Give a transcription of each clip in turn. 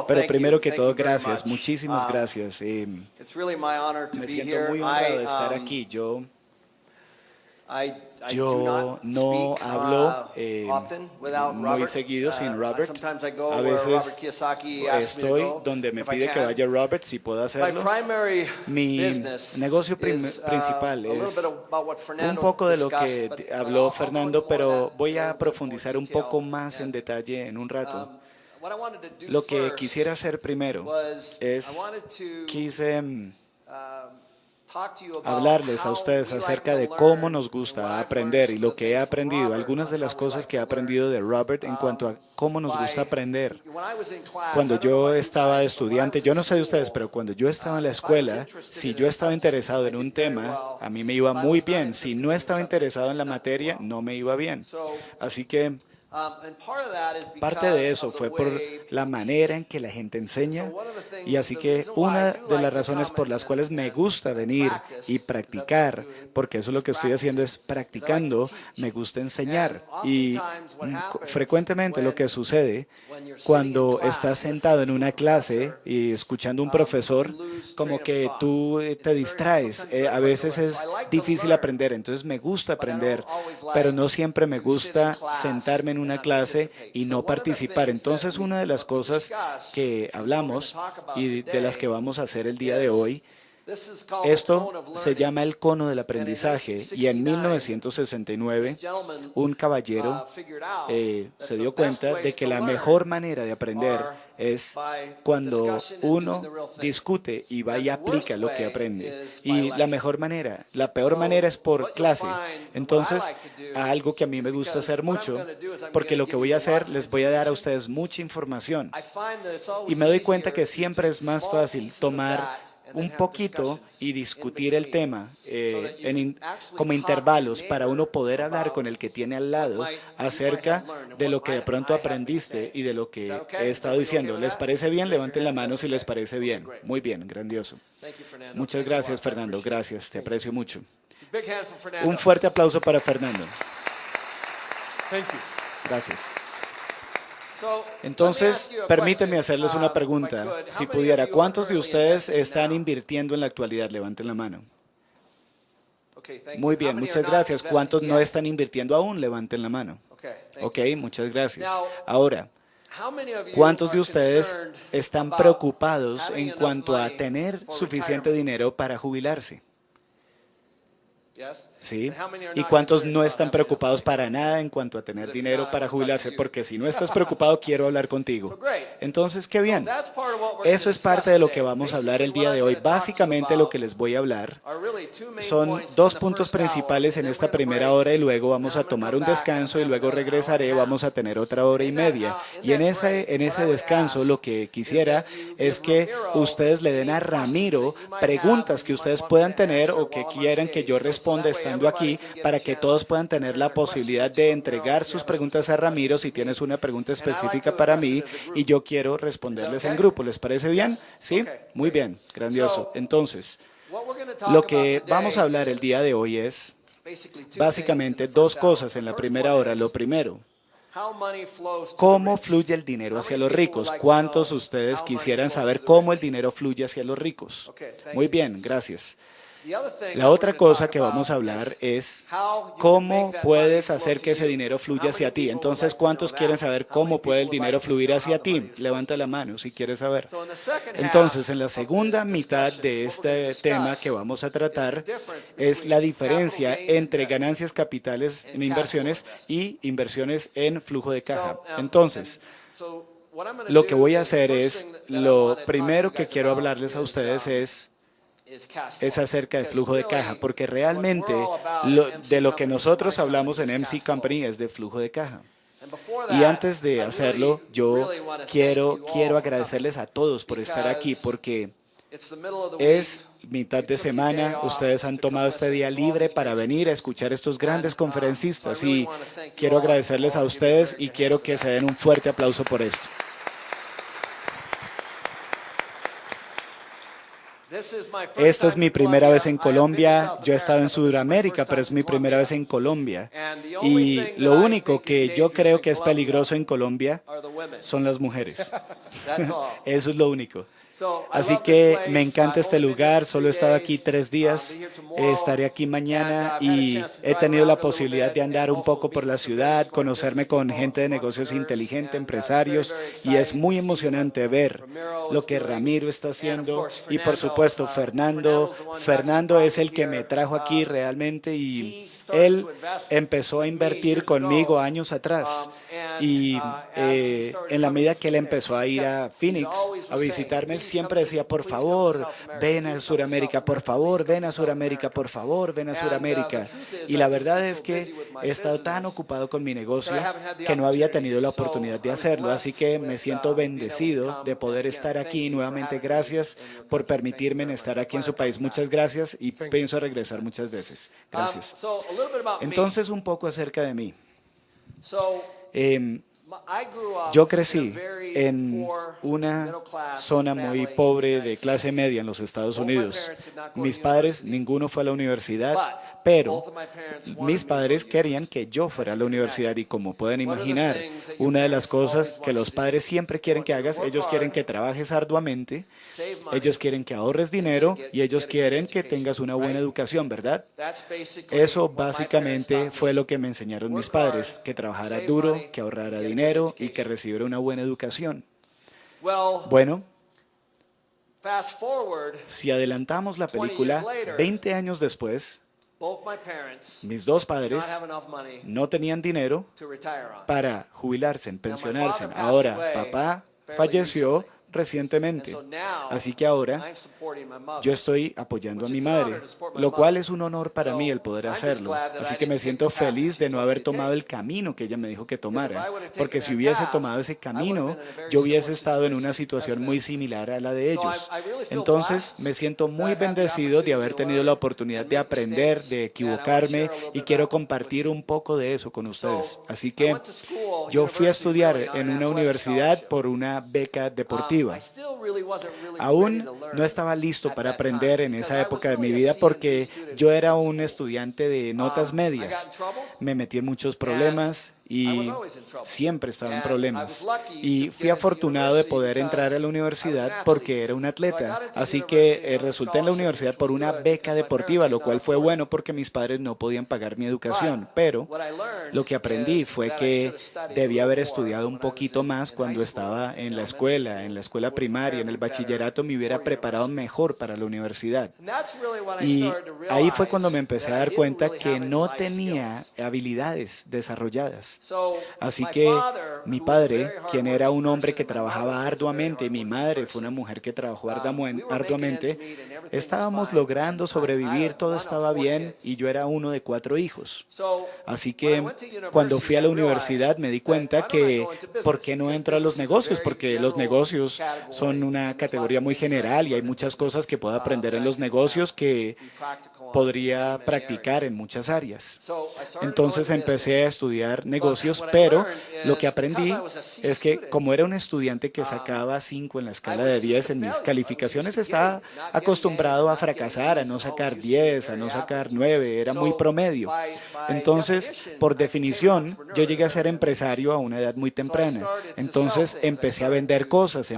Pero primero que todo, gracias, muchísimas gracias. Me siento muy honrado de estar aquí. Yo no hablo muy seguido sin Robert. A veces estoy donde me pide que vaya Robert, si puedo hacerlo. Mi negocio principal es un poco de lo que habló Fernando, pero voy a profundizar un poco más en detalle en un rato. Lo que quisiera hacer primero es, quise hablarles a ustedes acerca de cómo nos gusta aprender y lo que he aprendido, algunas de las cosas que he aprendido de Robert en cuanto a cómo nos gusta aprender. Cuando yo estaba estudiante, yo no sé de ustedes, pero cuando yo estaba en la escuela, si yo estaba interesado en un tema, a mí me iba muy bien. Si no estaba interesado en la materia, no me iba bien. Así que parte de eso fue por la manera en que la gente enseña, y así que una de las razones por las cuales me gusta venir y practicar, porque eso es lo que estoy haciendo, es practicando, me gusta enseñar. Y frecuentemente lo que sucede cuando estás sentado en una clase y escuchando a un profesor, como que tú te distraes. A veces es difícil aprender, entonces me gusta aprender, pero no siempre me gusta sentarme en una clase y no participar. Entonces, una de las cosas que hablamos y de las que vamos a hacer el día de hoy, esto se llama el cono del aprendizaje, y en 1969 un caballero se dio cuenta de que la mejor manera de aprender es cuando uno discute y va y aplica lo que aprende. Y la mejor manera, la peor manera es por clase. Entonces, algo que a mí me gusta hacer mucho, porque lo que voy a hacer, les voy a dar a ustedes mucha información. Y me doy cuenta que siempre es más fácil tomar un poquito y discutir el tema como intervalos para uno poder hablar con el que tiene al lado acerca de lo que de pronto aprendiste y de lo que he estado diciendo. ¿Les parece bien? Levanten la mano si les parece bien. Muy bien, grandioso. Muchas gracias, Fernando. Gracias, te aprecio mucho. Un fuerte aplauso para Fernando. Gracias. Entonces, permítanme hacerles una pregunta. Si pudiera, ¿cuántos de ustedes están invirtiendo en la actualidad? Levanten la mano. Muy bien, muchas gracias. ¿Cuántos no están invirtiendo aún? Levanten la mano. Ok, muchas gracias. Ahora, ¿cuántos de ustedes están preocupados en cuanto a tener suficiente dinero para jubilarse? ¿Sí? ¿Y cuántos no están preocupados para nada en cuanto a tener dinero para jubilarse? Porque si no estás preocupado, quiero hablar contigo. Entonces, qué bien. Eso es parte de lo que vamos a hablar el día de hoy. Básicamente lo que les voy a hablar son dos puntos principales en esta primera hora, y luego vamos a tomar un descanso y luego regresaré, vamos a tener otra hora y media. Y en ese descanso lo que quisiera es que ustedes le den a Ramiro preguntas que ustedes puedan tener o que quieran que yo responda estando aquí, para que todos puedan tener la posibilidad de entregar sus preguntas a Ramiro si tienes una pregunta específica para mí y yo quiero responderles en grupo. ¿Les parece bien? ¿Sí? Muy bien, grandioso. Entonces, lo que vamos a hablar el día de hoy es básicamente dos cosas en la primera hora. Lo primero, ¿cómo fluye el dinero hacia los ricos? ¿Cuántos de ustedes quisieran saber cómo el dinero fluye hacia los ricos? Muy bien, gracias. La otra cosa que vamos a hablar es cómo puedes hacer que ese dinero fluya hacia ti. Entonces, ¿cuántos quieren saber cómo puede el dinero fluir hacia ti? Levanta la mano si quieres saber. Entonces, en la segunda mitad de este tema que vamos a tratar es la diferencia entre ganancias capitales en inversiones y inversiones en flujo de caja. Entonces, lo que voy a hacer es, lo primero que quiero hablarles a ustedes es acerca del flujo de caja, porque realmente de lo que nosotros hablamos en MC Company es de flujo de caja. Y antes de hacerlo, yo quiero agradecerles a todos por estar aquí, porque es mitad de semana, ustedes han tomado este día libre para venir a escuchar a estos grandes conferencistas, y quiero agradecerles a ustedes y quiero que se den un fuerte aplauso por esto. Esta es mi primera vez en Colombia. Yo he estado en Sudamérica, pero es mi primera vez en Colombia. Y lo único que yo creo que es peligroso en Colombia son las mujeres. Eso es lo único. Así que me encanta este lugar, solo he estado aquí 3 días, estaré aquí mañana y he tenido la posibilidad de andar un poco por la ciudad, conocerme con gente de negocios inteligente, empresarios, y es muy emocionante ver lo que Ramiro está haciendo y por supuesto Fernando. Fernando es el que me trajo aquí realmente y él empezó a invertir conmigo años atrás y en la medida que él empezó a ir a Phoenix a visitarme, él siempre decía, por favor, ven a Sudamérica, por favor, ven a Sudamérica, por favor, ven a Sudamérica. Y la verdad es que he estado tan ocupado con mi negocio que no había tenido la oportunidad de hacerlo, así que me siento bendecido de poder estar aquí nuevamente. Gracias por permitirme estar aquí en su país. Muchas gracias y pienso regresar muchas veces. Gracias. Entonces, un poco acerca de mí. Yo crecí en una zona muy pobre de clase media en los Estados Unidos. Mis padres, ninguno fue a la universidad, pero mis padres querían que yo fuera a la universidad y como pueden imaginar, una de las cosas que los padres siempre quieren que hagas, ellos quieren que trabajes arduamente, ellos quieren que ahorres dinero y ellos quieren que tengas una buena educación, ¿verdad? Eso básicamente fue lo que me enseñaron mis padres, que trabajara duro, que ahorrara dinero y que recibiera una buena educación. Bueno, si adelantamos la película, 20 años después, mis 2 padres no tenían dinero para jubilarse, pensionarse. Ahora, papá falleció recientemente. Así que ahora yo estoy apoyando a mi madre, lo cual es un honor para mí el poder hacerlo. Así que me siento feliz de no haber tomado el camino que ella me dijo que tomara, porque si hubiese tomado ese camino, yo hubiese estado en una situación muy similar a la de ellos. Entonces, me siento muy bendecido de haber tenido la oportunidad de aprender, de equivocarme, y quiero compartir un poco de eso con ustedes. Así que yo fui a estudiar en una universidad por una beca deportiva. Aún no estaba listo para aprender en esa época de mi vida porque yo era un estudiante de notas medias. Me metí en muchos problemas y siempre estaba en problemas. Y fui afortunado de poder entrar a la universidad porque era un atleta. Así que resulté en la universidad por una beca deportiva, lo cual fue bueno porque mis padres no podían pagar mi educación. Pero lo que aprendí fue que debía haber estudiado un poquito más cuando estaba en la escuela primaria, en el bachillerato, me hubiera preparado mejor para la universidad. Y ahí fue cuando me empecé a dar cuenta que no tenía habilidades desarrolladas. Así que mi padre, quien era un hombre que trabajaba arduamente, y mi madre fue una mujer que trabajó arduamente, estábamos logrando sobrevivir, todo estaba bien y yo era uno de 4 hijos. Así que cuando fui a la universidad me di cuenta que ¿por qué no entro a los negocios? Porque los negocios son una categoría muy general y hay muchas cosas que puedo aprender en los negocios que podría practicar en muchas áreas. Entonces empecé a estudiar negocios, pero lo que aprendí es que como era un estudiante que sacaba 5 en la escala de 10 en mis calificaciones, estaba acostumbrado a fracasar, a no sacar 10, a no sacar 9, era muy promedio. Entonces, por definición, yo llegué a ser empresario a una edad muy temprana. Entonces empecé a vender cosas,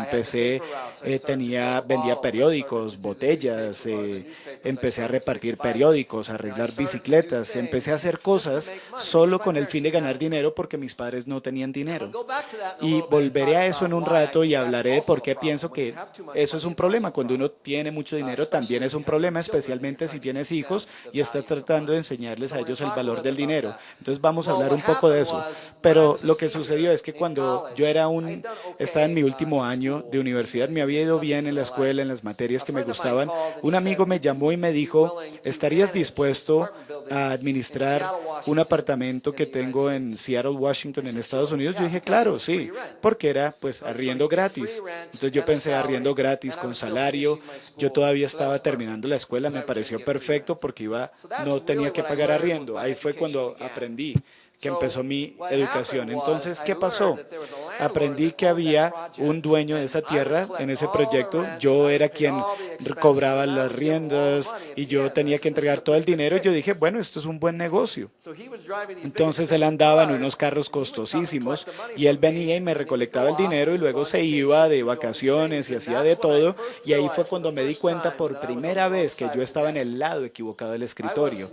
vendía periódicos, botellas, empecé a repartir periódicos, a arreglar bicicletas, empecé a hacer cosas solo con el fin de ganar dinero porque mis padres no tenían dinero. Y volveré a eso en un rato y hablaré de por qué pienso que eso es un problema. Cuando uno tiene mucho dinero también es un problema, especialmente si tienes hijos y estás tratando de enseñarles a ellos el valor del dinero. Entonces vamos a hablar un poco de eso. Pero lo que sucedió es que cuando yo estaba en mi último año de universidad, me había ido bien en la escuela, en las materias que me gustaban, un amigo me llamó y me dijo, ¿estarías dispuesto a administrar un apartamento que tengo en Seattle, Washington, en Estados Unidos? Yo dije, claro, sí, porque era pues arriendo gratis. Entonces yo pensé arriendo gratis con salario. Yo todavía estaba terminando la escuela, me pareció perfecto porque no tenía que pagar arriendo. Ahí fue cuando aprendí que empezó mi educación. Entonces, ¿qué pasó? aprendí que había un dueño de esa tierra en ese proyecto. Yo era quien cobraba las riendas y yo tenía que entregar todo el dinero. Yo dije, bueno, esto es un buen negocio. Entonces él andaba en unos carros costosísimos y él venía y me recolectaba el dinero y luego se iba de vacaciones y hacía de todo. Y ahí fue cuando me di cuenta por primera vez que yo estaba en el lado equivocado del escritorio.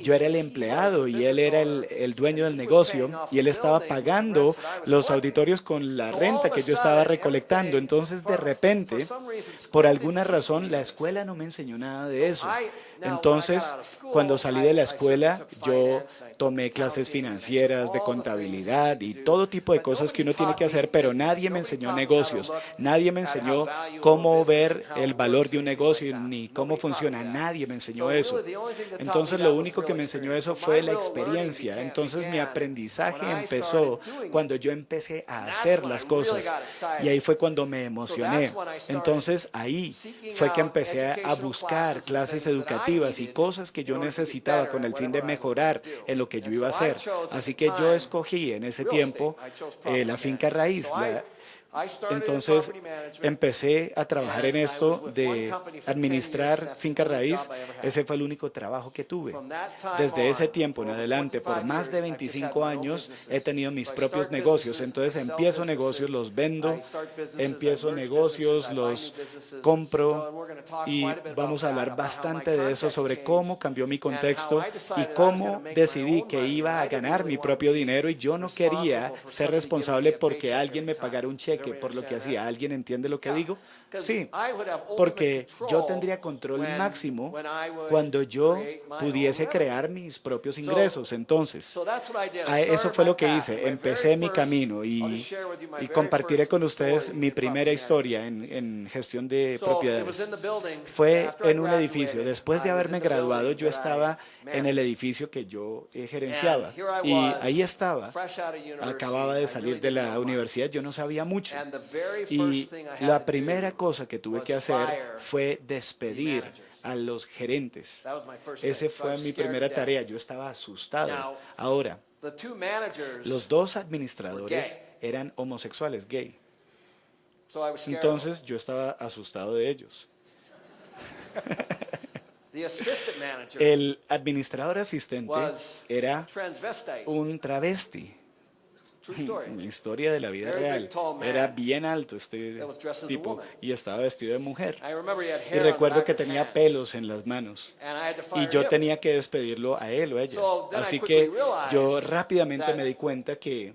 Yo era el empleado y él era el dueño del negocio y él estaba pagando los auditorios con la renta que yo estaba recolectando. Entonces, de repente, por alguna razón, la escuela no me enseñó nada de eso. Entonces, cuando salí de la escuela, yo tomé clases financieras, de contabilidad y todo tipo de cosas que uno tiene que hacer, pero nadie me enseñó negocios. Nadie me enseñó cómo ver el valor de un negocio ni cómo funciona. Nadie me enseñó eso. Entonces, lo único que me enseñó eso fue la experiencia. Entonces, mi aprendizaje empezó cuando yo empecé a hacer las cosas. Y ahí fue cuando me emocioné. Entonces, ahí fue que empecé a buscar clases educativas y cosas que yo necesitaba con el fin de mejorar en lo que yo iba a hacer. Así que yo escogí en ese tiempo la finca raíz. Entonces empecé a trabajar en esto de administrar finca raíz. Ese fue el único trabajo que tuve. Desde ese tiempo en adelante, por más de 25 años, he tenido mis propios negocios. Entonces empiezo negocios, los vendo, empiezo negocios, los compro y vamos a hablar bastante de eso, sobre cómo cambió mi contexto y cómo decidí que iba a ganar mi propio dinero y yo no quería ser responsable porque alguien me pagara un cheque por lo que hacía. ¿Alguien entiende lo que digo? Sí, porque yo tendría control máximo cuando yo pudiese crear mis propios ingresos. Entonces, eso fue lo que hice. Empecé mi camino y compartiré con ustedes mi primera historia en gestión de propiedades. Fue en un edificio. Después de haberme graduado, yo estaba en el edificio que yo gerenciaba. Y ahí estaba. Acababa de salir de la universidad, yo no sabía mucho. Y la primera cosa que tuve que hacer fue despedir a los gerentes. Esa fue mi primera tarea. Yo estaba asustado. Ahora, los dos administradores eran homosexuales, gay. Entonces yo estaba asustado de ellos. El administrador asistente era un travesti. Una historia de la vida real. Era bien alto este tipo y estaba vestido de mujer. Y recuerdo que tenía pelos en las manos y yo tenía que despedirlo a él o a ella. Así que yo rápidamente me di cuenta que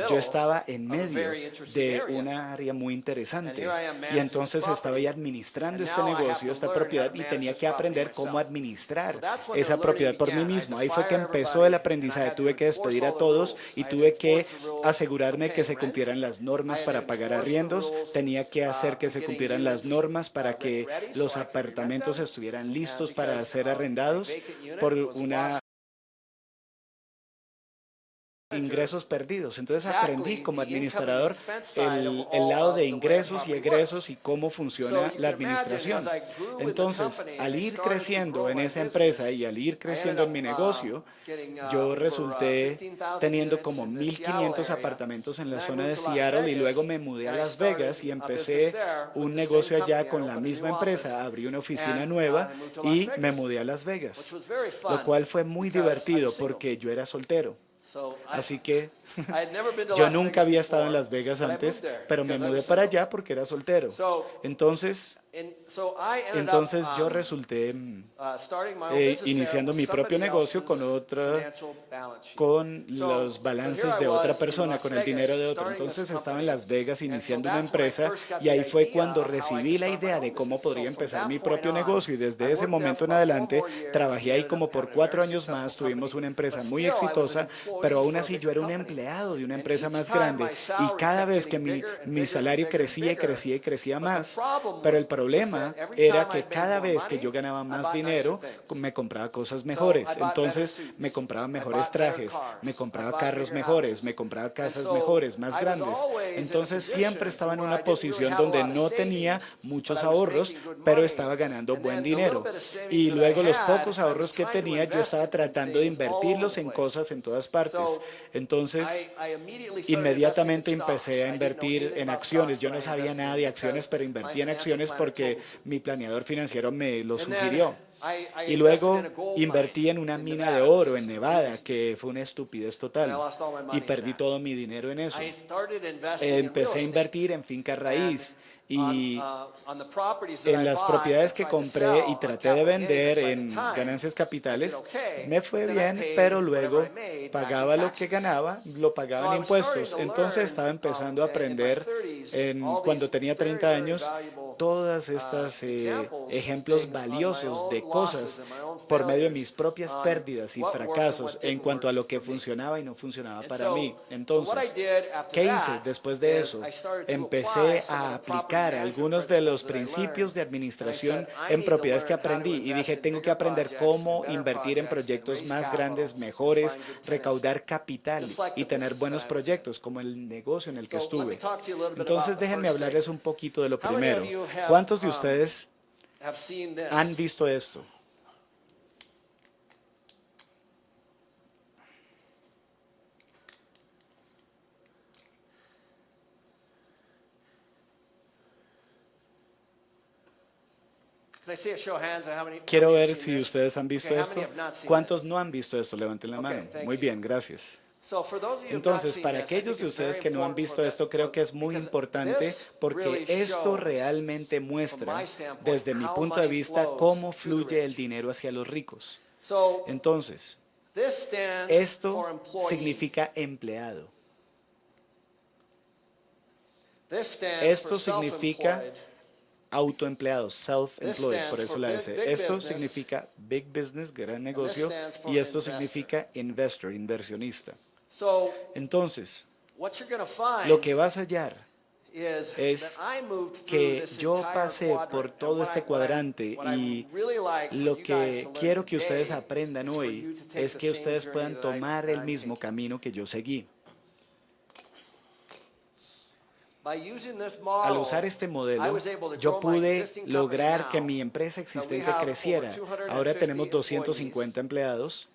yo estaba en medio de una área muy interesante y entonces estaba ahí administrando este negocio, esta propiedad y tenía que aprender cómo administrar esa propiedad por mí mismo. Ahí fue que empezó el aprendizaje. Tuve que despedir a todos y tuve que asegurarme que se cumplieran las normas para pagar arriendos. Tenía que hacer que se cumplieran las normas para que los apartamentos estuvieran listos para ser arrendados por una ingresos perdidos. Entonces aprendí como administrador el lado de ingresos y egresos y cómo funciona la administración. Entonces, al ir creciendo en esa empresa y al ir creciendo en mi negocio, yo resulté teniendo como 1,500 apartamentos en la zona de Seattle y luego me mudé a Las Vegas y empecé un negocio allá con la misma empresa. Abrí una oficina nueva y me mudé a Las Vegas, lo cual fue muy divertido porque yo era soltero. Así que yo nunca había estado en Las Vegas antes, pero me mudé para allá porque era soltero. Entonces yo resulté iniciando mi propio negocio con los balances de otra persona, con el dinero de otro. Entonces estaba en Las Vegas iniciando una empresa y ahí fue cuando recibí la idea de cómo podría empezar mi propio negocio y desde ese momento en adelante trabajé ahí como por 4 años más. Tuvimos una empresa muy exitosa, pero aún así yo era un empleado de una empresa más grande y cada vez que mi salario crecía y crecía y crecía más, pero el problema problema era que cada vez que yo ganaba más dinero, me compraba cosas mejores. Entonces me compraba mejores trajes, me compraba carros mejores, me compraba casas mejores, más grandes. Entonces siempre estaba en una posición donde no tenía muchos ahorros, pero estaba ganando buen dinero. Y luego los pocos ahorros que tenía, yo estaba tratando de invertirlos en cosas en todas partes. Entonces, inmediatamente empecé a invertir en acciones. Yo no sabía nada de acciones, pero invertí en acciones porque mi planeador financiero me lo sugirió. Y luego invertí en una mina de oro en Nevada, que fue una estupidez total. Y perdí todo mi dinero en eso. Empecé a invertir en finca raíz y en las propiedades que compré y traté de vender en ganancias capitales, me fue bien, pero luego pagaba lo que ganaba, lo pagaba en impuestos. Entonces estaba empezando a aprender cuando tenía 30 años todas estas ejemplos valiosos de cosas por medio de mis propias pérdidas y fracasos en cuanto a lo que funcionaba y no funcionaba para mí. Entonces, ¿qué hice después de eso? Empecé a aplicar algunos de los principios de administración en propiedades que aprendí y dije, tengo que aprender cómo invertir en proyectos más grandes, mejores, recaudar capital y tener buenos proyectos como el negocio en el que estuve. Entonces, déjenme hablarles un poquito de lo primero. ¿Cuántos de ustedes han visto esto? Quiero ver si ustedes han visto esto. ¿Cuántos no han visto esto? Levanten la mano. Muy bien, gracias. Entonces, para aquellos de ustedes que no han visto esto, creo que es muy importante porque esto realmente muestra, desde mi punto de vista, cómo fluye el dinero hacia los ricos. Entonces, esto significa empleado. Esto significa autoempleado, self-employed, por eso la S. Esto significa big business, gran negocio, y esto significa investor, inversionista. Entonces, lo que vas a hallar es que yo pasé por todo este cuadrante y lo que quiero que ustedes aprendan hoy es que ustedes puedan tomar el mismo camino que yo seguí. Al usar este modelo, yo pude lograr que mi empresa existente creciera. Ahora tenemos 250 empleados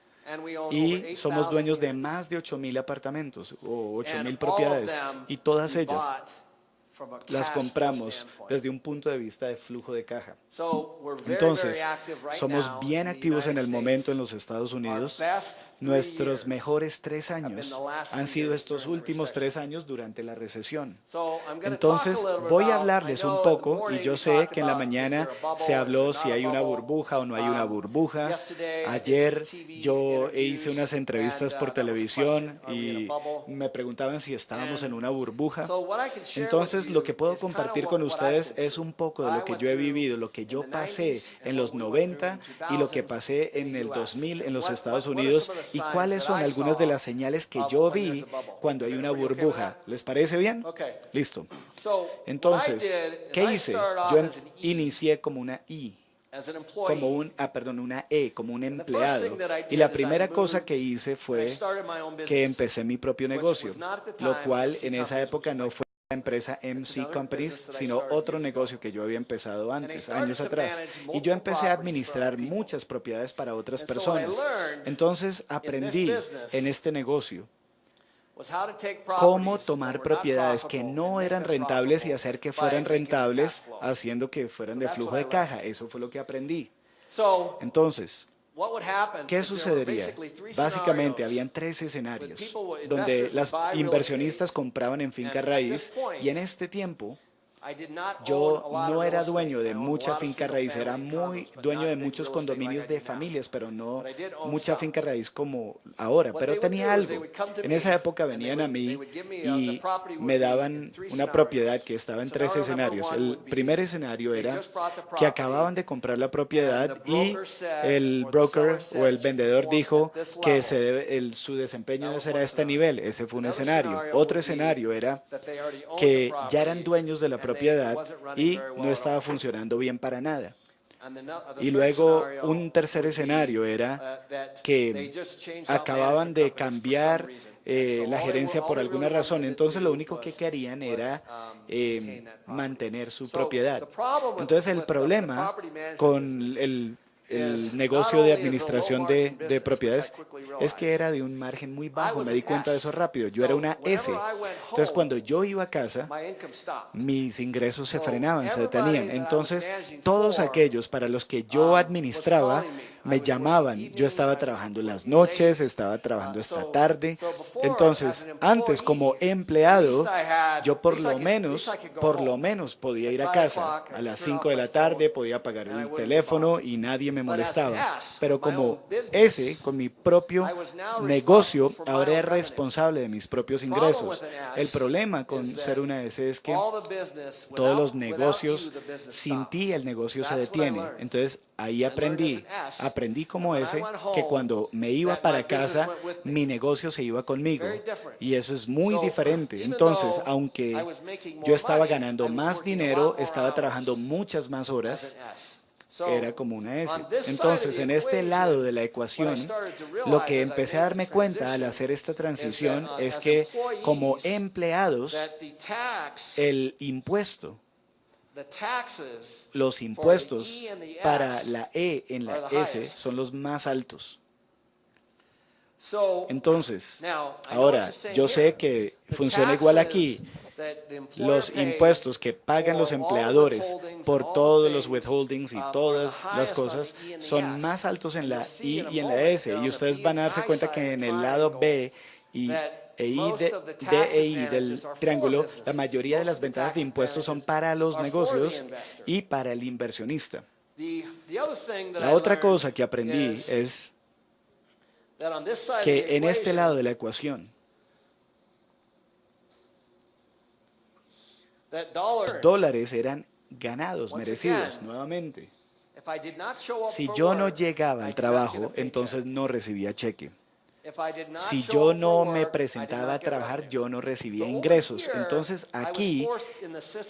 y somos dueños de más de 8,000 apartamentos o 8,000 propiedades y todas ellas las compramos desde un punto de vista de flujo de caja. Entonces, somos bien activos en el momento en los Estados Unidos. Nuestros mejores 3 años han sido estos últimos 3 años durante la recesión. Entonces, voy a hablarles un poco, y yo sé que en la mañana se habló si hay una burbuja o no hay una burbuja. Ayer yo hice unas entrevistas por televisión y me preguntaban si estábamos en una burbuja. Entonces, lo que puedo compartir con ustedes es un poco de lo que yo he vivido, lo que yo pasé en los 90 y lo que pasé en el 2000 en los Estados Unidos y cuáles son algunas de las señales que yo vi cuando hay una burbuja. ¿Les parece bien? Listo. Entonces, ¿qué hice? Yo inicié como una I. Una E, como un empleado. Y la primera cosa que hice fue que empecé mi propio negocio, lo cual en esa época no fue la empresa MC Companies, sino otro negocio que yo había empezado antes, años atrás. Y yo empecé a administrar muchas propiedades para otras personas. Entonces aprendí en este negocio cómo tomar propiedades que no eran rentables y hacer que fueran rentables, haciendo que fueran de flujo de caja. Eso fue lo que aprendí. Entonces, ¿qué sucedería? Básicamente, habían 3 escenarios donde los inversionistas compraban en finca raíz y en este tiempo yo no era dueño de mucha finca raíz, era muy dueño de muchos condominios de familias, pero no mucha finca raíz como ahora, pero tenía algo. En esa época venían a mí y me daban una propiedad que estaba en 3 escenarios. El primer escenario era que acababan de comprar la propiedad y el broker o el vendedor dijo que su desempeño debe ser a este nivel. Ese fue un escenario. Otro escenario era que ya eran dueños de la propiedad propiedad y no estaba funcionando bien para nada. Y luego un tercer escenario era que acababan de cambiar la gerencia por alguna razón. Entonces lo único que querían era mantener su propiedad. Entonces el problema con el negocio de administración de propiedades es que era de un margen muy bajo. Me di cuenta de eso rápido. Yo era una S. Entonces, cuando yo iba a casa, mis ingresos se frenaban, se detenían. Entonces, todos aquellos para los que yo administraba me llamaban. Yo estaba trabajando en las noches, estaba trabajando esta tarde. Entonces, antes como empleado, yo por lo menos podía ir a casa a las 5 de la tarde, podía pagar el teléfono y nadie me molestaba. Pero como con mi propio negocio, ahora es responsable de mis propios ingresos. El problema con ser una S es que todos los negocios, sin ti el negocio se detiene. Entonces, ahí aprendí como S que cuando me iba para casa, mi negocio se iba conmigo. Y eso es muy diferente. Entonces, aunque yo estaba ganando más dinero, estaba trabajando muchas más horas, era como una S. Entonces, en este lado de la ecuación, lo que empecé a darme cuenta al hacer esta transición es que como empleados, el impuesto, los impuestos para la E en la S son los más altos. Entonces, ahora, yo sé que funciona igual aquí. Los impuestos que pagan los empleadores por todos los withholdings y todas las cosas son más altos en la I y en la S. Y ustedes van a darse cuenta que en el lado B y D e I del triángulo, la mayoría de las ventajas de impuestos son para los negocios y para el inversionista. La otra cosa que aprendí es que en este lado de la ecuación, los dólares eran ganados, merecidos, nuevamente. Si yo no llegaba al trabajo, entonces no recibía cheque. Si yo no me presentaba a trabajar, yo no recibía ingresos. Entonces aquí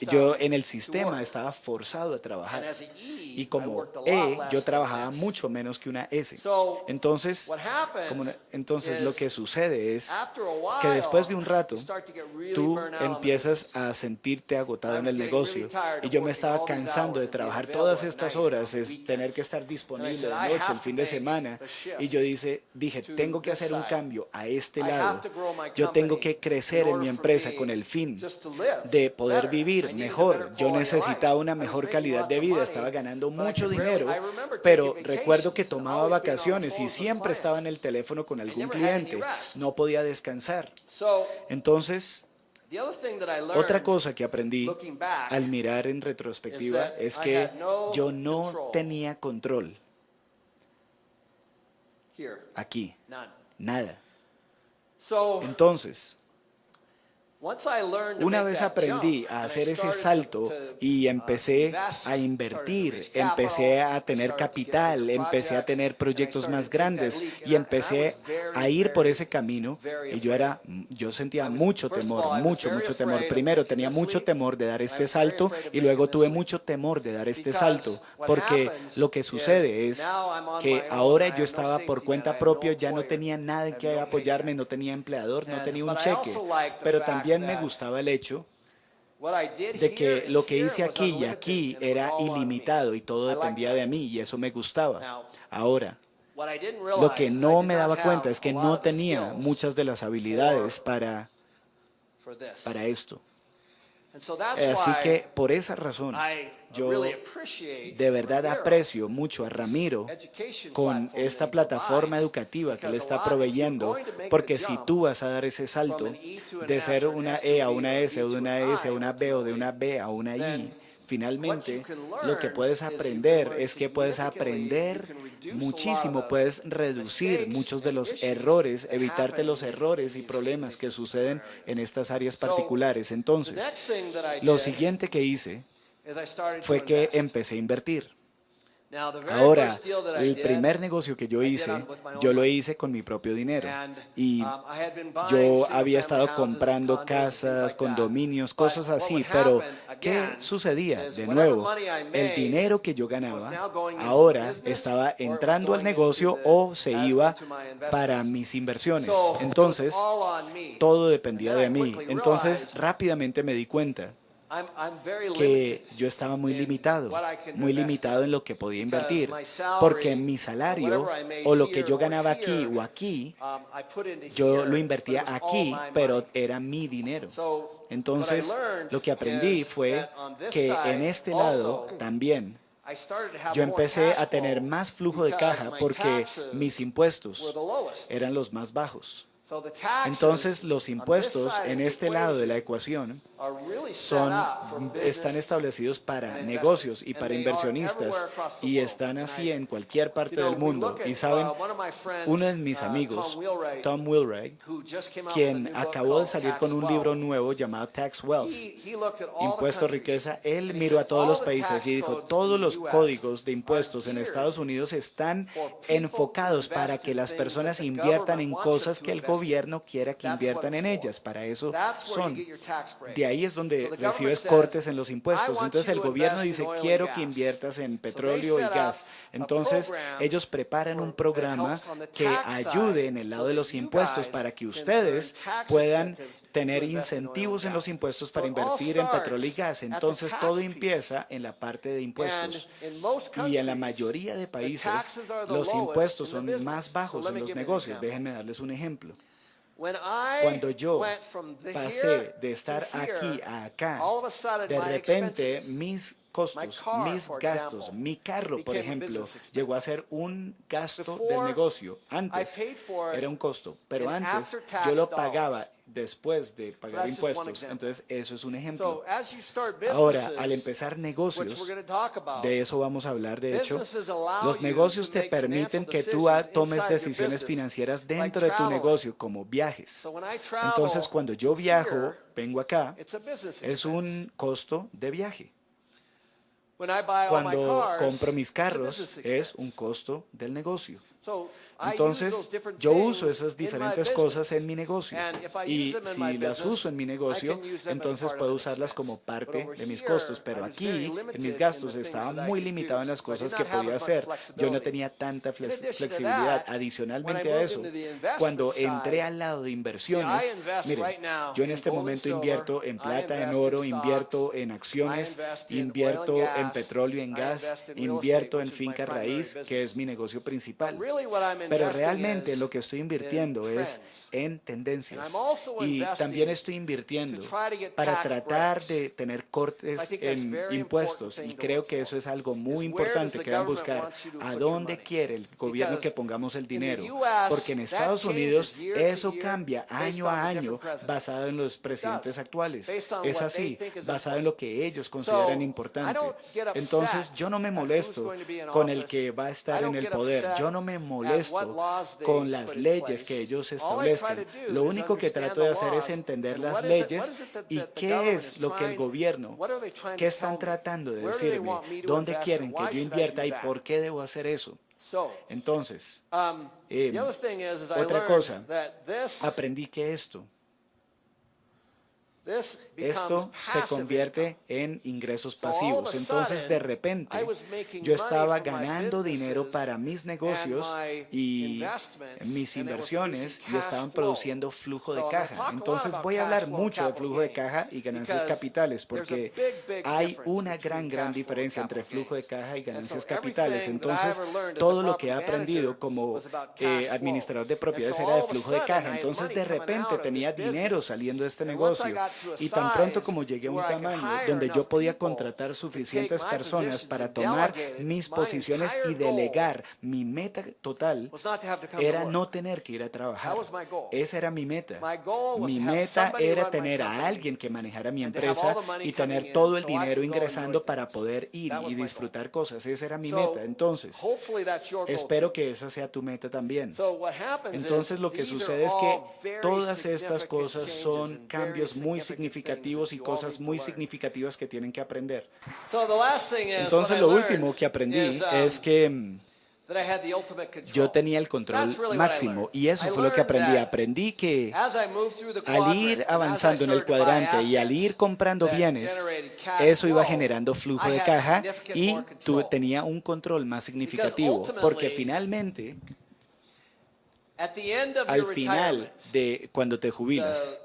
yo en el sistema estaba forzado a trabajar. Y como yo trabajaba mucho menos que una S. Entonces, lo que sucede es que después de un rato, tú empiezas a sentirte agotado en el negocio. Y yo me estaba cansando de trabajar todas estas horas, es tener que estar disponible de noche, el fin de semana. Y yo dije, tengo que hacer un cambio a este lado. Yo tengo que crecer en mi empresa con el fin de poder vivir mejor. Yo necesitaba una mejor calidad de vida, estaba ganando mucho dinero, pero recuerdo que tomaba vacaciones y siempre estaba en el teléfono con algún cliente. No podía descansar. Entonces, otra cosa que aprendí al mirar en retrospectiva es que yo no tenía control. Aquí. Nada. Entonces, una vez aprendí a hacer ese salto y empecé a invertir, empecé a tener capital, empecé a tener proyectos más grandes y empecé a ir por ese camino y yo sentía mucho temor, mucho temor. Primero tenía mucho temor de dar este salto y luego tuve mucho temor de dar este salto porque lo que sucede es que ahora yo estaba por cuenta propia, ya no tenía nada en que apoyarme, no tenía empleador, no tenía un cheque, pero también me gustaba el hecho de que lo que hice aquí y aquí era ilimitado y todo dependía de mí y eso me gustaba. Ahora, lo que no me daba cuenta es que no tenía muchas de las habilidades para esto. Así que por esa razón yo de verdad aprecio mucho a Ramiro con esta plataforma educativa que le está proveyendo, porque si tú vas a dar ese salto de ser una E a una S, o de una S a una B, o de una B a una I, finalmente lo que puedes aprender es que puedes aprender muchísimo, puedes reducir muchos de los errores, evitarte los errores y problemas que suceden en estas áreas particulares. Entonces, lo siguiente que hice fue que empecé a invertir. Ahora, el primer negocio que yo hice, yo lo hice con mi propio dinero. Y yo había estado comprando casas, condominios, cosas así, pero ¿qué sucedía? De nuevo, el dinero que yo ganaba ahora estaba entrando al negocio o se iba para mis inversiones. Entonces, todo dependía de mí. Entonces, rápidamente me di cuenta que yo estaba muy limitado en lo que podía invertir, porque mi salario o lo que yo ganaba aquí o aquí, yo lo invertía aquí, pero era mi dinero. Entonces, lo que aprendí fue que en este lado también yo empecé a tener más flujo de caja porque mis impuestos eran los más bajos. Entonces, los impuestos en este lado de la ecuación están establecidos para negocios y para inversionistas y están así en cualquier parte del mundo. Y saben, uno de mis amigos, Tom Wheelwright, quien acabó de salir con un libro nuevo llamado Tax Wealth, Impuesto Riqueza, él miró a todos los países y dijo, todos los códigos de impuestos en Estados Unidos están enfocados para que las personas inviertan en cosas que el gobierno quiera que inviertan en ellas. Para eso son. De ahí es donde recibes cortes en los impuestos. Entonces el gobierno dice, quiero que inviertas en petróleo y gas. Entonces ellos preparan un programa que ayude en el lado de los impuestos para que ustedes puedan tener incentivos en los impuestos para invertir en petróleo y gas. Entonces todo empieza en la parte de impuestos. Y en la mayoría de países los impuestos son más bajos en los negocios. Déjenme darles un ejemplo. Cuando yo pasé de estar aquí a acá, de repente mis costos, mis gastos, mi carro, por ejemplo, llegó a ser un gasto del negocio. Antes era un costo, pero antes yo lo pagaba después de pagar impuestos. Entonces, eso es un ejemplo. Ahora, al empezar negocios, de eso vamos a hablar, de hecho, los negocios te permiten que tú tomes decisiones financieras dentro de tu negocio, como viajes. Entonces, cuando yo viajo, vengo acá, es un costo de viaje. Cuando compro mis carros, es un costo del negocio. Entonces, yo uso esas diferentes cosas en mi negocio. Y si las uso en mi negocio, entonces puedo usarlas como parte de mis costos. Pero aquí, en mis gastos, estaba muy limitado en las cosas que podía hacer. Yo no tenía tanta flexibilidad. Adicionalmente a eso, cuando entré al lado de inversiones, miren, yo en este momento invierto en plata, en oro, invierto en acciones, invierto en petróleo, en gas, invierto en finca raíz, que es mi negocio principal. Pero realmente lo que estoy invirtiendo es en tendencias. Y también estoy invirtiendo para tratar de tener cortes en impuestos. Y creo que eso es algo muy importante que deben buscar. ¿A dónde quiere el gobierno que pongamos el dinero? Porque en Estados Unidos eso cambia año a año basado en los presidentes actuales. Es así, basado en lo que ellos consideran importante. Entonces yo no me molesto con el que va a estar en el poder. Yo no me molesto con las leyes que ellos establezcan. Lo único que trato de hacer es entender las leyes y qué es lo que el gobierno, qué están tratando de decirme, dónde quieren que yo invierta y por qué debo hacer eso. Entonces, otra cosa, aprendí que esto se convierte en ingresos pasivos. Entonces, de repente, yo estaba ganando dinero para mis negocios y mis inversiones y estaban produciendo flujo de caja. Entonces, voy a hablar mucho de flujo de caja y ganancias capitales porque hay una gran diferencia entre flujo de caja y ganancias capitales. Entonces, todo lo que he aprendido como administrador de propiedades era de flujo de caja. Entonces, de repente, tenía dinero saliendo de este negocio. Y tan pronto como llegué a un tamaño donde yo podía contratar suficientes personas para tomar mis posiciones y delegar, mi meta total era no tener que ir a trabajar. Esa era mi meta. Mi meta era tener a alguien que manejara mi empresa y tener todo el dinero ingresando para poder ir y disfrutar cosas. Esa era mi meta. Entonces, espero que esa sea tu meta también. Entonces, lo que sucede es que todas estas cosas son cambios muy muy significativos y cosas muy significativas que tienen que aprender. So the last thing is, Entonces what I lo learned último que aprendí is, es que that I had the ultimate control. yo tenía el control That's really what I máximo learned. y eso I fue lo que learned aprendí. that Aprendí que as I moved through the al quadrant, ir and as I avanzando en el started to buy cuadrante y al ir assets comprando that bienes, generated cash eso iba flow, generando flujo I de had caja significant y more control. tenía un control más significativo, porque ultimately, finalmente, at the end of al your final retirement, de cuando te jubilas,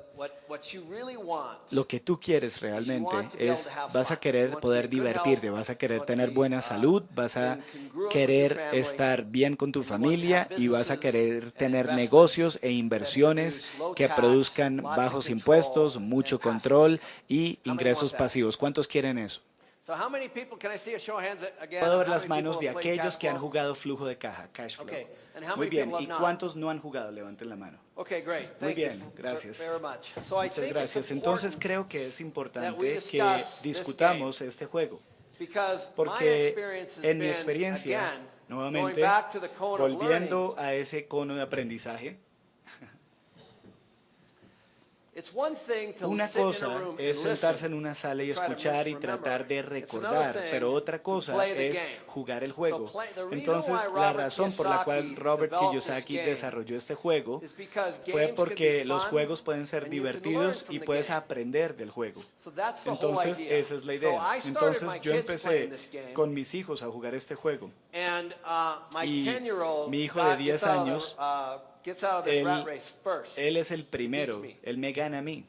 what you really want, lo que tú quieres realmente es, vas a querer poder divertirte, vas a querer tener buena salud, vas a querer estar bien con tu familia y vas a querer tener negocios e inversiones que produzcan bajos impuestos, mucho control y ingresos pasivos. ¿Cuántos quieren eso? So how many people, can I see a show of hands again? Puedo ver How las many manos people de have played aquellos cash que han flow? jugado flujo de caja, cash flow. Okay. And how Muy many bien. people ¿Y have not? cuántos no han jugado? Levanten la mano. Okay, great. Muy Thank bien, you gracias. very much. So I Muchas think gracias. it's Entonces important creo que es that we importante que discuss this discutamos este juego, because my porque experience has en mi been, experiencia, again, going nuevamente, back to the cone of volviendo learning, a ese cono de aprendizaje, it's one thing to una sit in a cosa room es and sentarse listen. en una sala y try to escuchar y remember. tratar de It's another recordar, thing pero otra to cosa play the es game. jugar el juego. The reason Entonces, why la Robert razón por la cual Kiyosaki Robert developed Kiyosaki this game desarrolló este juego is because fue games can porque be los fun, juegos pueden ser and you can learn divertidos from y the puedes game. aprender del juego. So that's the whole Entonces, idea. esa es la So idea. I started Entonces, my yo kids empecé playing this game, con mis hijos a jugar este juego. and my Y 10-year-old mi hijo de 10 años, gets out of this él- rat race first. Él es el primero, me. él me gana a mí.